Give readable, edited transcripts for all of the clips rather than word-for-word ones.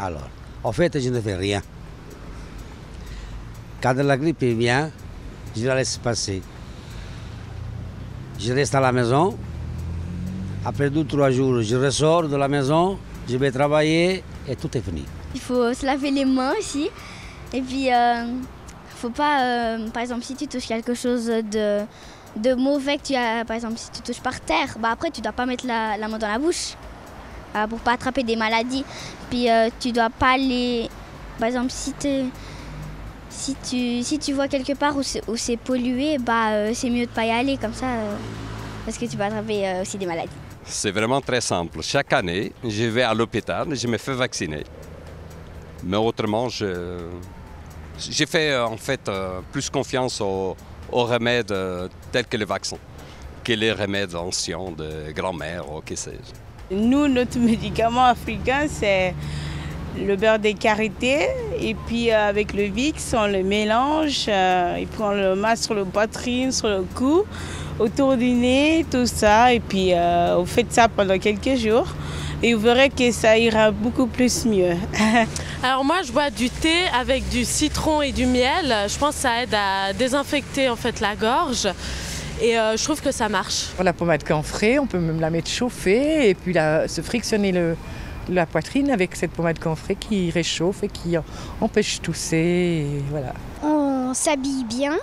Alors, en fait, je ne fais rien. Quand la grippe vient, je la laisse passer. Je reste à la maison. Après 2 ou 3 jours, je ressors de la maison, je vais travailler et tout est fini. Il faut se laver les mains aussi. Et puis, faut pas, par exemple, si tu touches quelque chose de mauvais que tu as, par exemple, si tu touches par terre, bah après, tu dois pas mettre la main dans la bouche pour pas attraper des maladies. Puis, tu dois pas aller, par exemple, si tu vois quelque part où c'est pollué, bah, c'est mieux de pas y aller comme ça, parce que tu peux attraper aussi des maladies. C'est vraiment très simple. Chaque année, je vais à l'hôpital et je me fais vacciner. Mais autrement, j'ai fait en fait plus confiance aux remèdes tels que le vaccin que les remèdes anciens de grand-mère ou que sais-je. Nous, notre médicament africain, c'est le beurre de karité. Et puis avec le VIX, on le mélange et puis on le met sur la poitrine, sur le cou, autour du nez, tout ça. Et puis vous faites ça pendant quelques jours. Et vous verrez que ça ira beaucoup plus mieux. Alors moi, je bois du thé avec du citron et du miel. Je pense que ça aide à désinfecter en fait la gorge. Et je trouve que ça marche. La pommade camphrée, on peut même la mettre chauffée et puis se frictionner la poitrine avec cette pommade camphrée qui réchauffe et qui empêche tousser. Et voilà. On s'habille bien.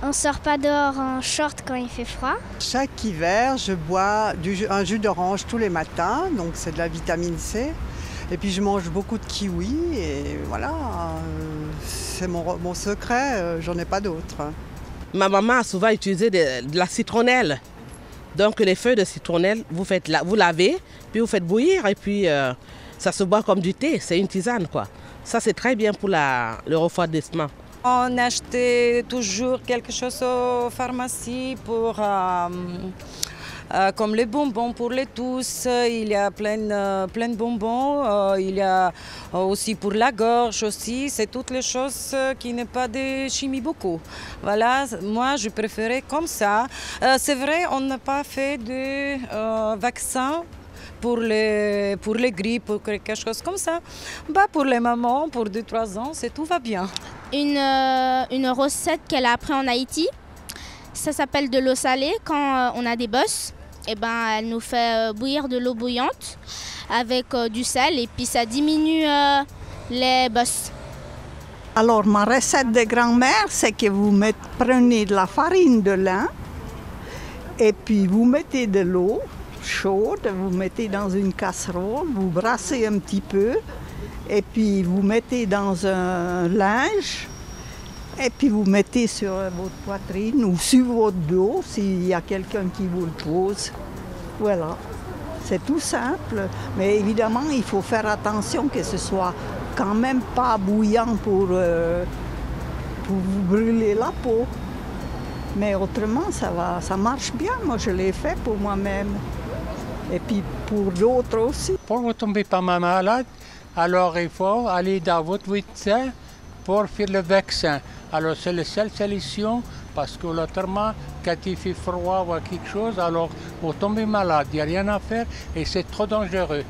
On sort pas dehors en short quand il fait froid. Chaque hiver, je bois un jus d'orange tous les matins, donc c'est de la vitamine C. Et puis je mange beaucoup de kiwi et voilà, c'est mon secret, j'en ai pas d'autre. Ma maman a souvent utilisé de la citronnelle. Donc les feuilles de citronnelle, vous lavez, puis vous faites bouillir et puis ça se boit comme du thé, c'est une tisane quoi. Ça c'est très bien pour le refroidissement. On achetait toujours quelque chose aux pharmacies comme les bonbons pour les tous. Il y a plein de bonbons. Il y a aussi pour la gorge aussi. C'est toutes les choses qui n'est pas de chimie beaucoup. Voilà, moi je préférais comme ça. C'est vrai, on n'a pas fait de vaccin pour les grippes, pour quelque chose comme ça. Bah, pour les mamans, pour 2-3 ans, tout va bien. Une recette qu'elle a appris en Haïti, ça s'appelle de l'eau salée. Quand on a des bosses, et ben, elle nous fait bouillir de l'eau bouillante avec du sel et puis ça diminue les bosses. Alors ma recette de grand-mère, c'est que vous prenez de la farine de lin et puis vous mettez de l'eau chaude, vous mettez dans une casserole, vous brassez un petit peu et puis vous mettez dans un linge et puis vous mettez sur votre poitrine ou sur votre dos s'il y a quelqu'un qui vous le pose. Voilà, c'est tout simple, mais évidemment il faut faire attention que ce soit quand même pas bouillant pour vous brûler la peau. Mais autrement ça marche bien, moi je l'ai fait pour moi-même. Et puis pour d'autres aussi. Pour ne tomber pas malade, alors il faut aller dans votre médecin pour faire le vaccin. Alors c'est la seule solution parce que autrement, quand il fait froid ou quelque chose, alors vous tombez malade, il n'y a rien à faire et c'est trop dangereux.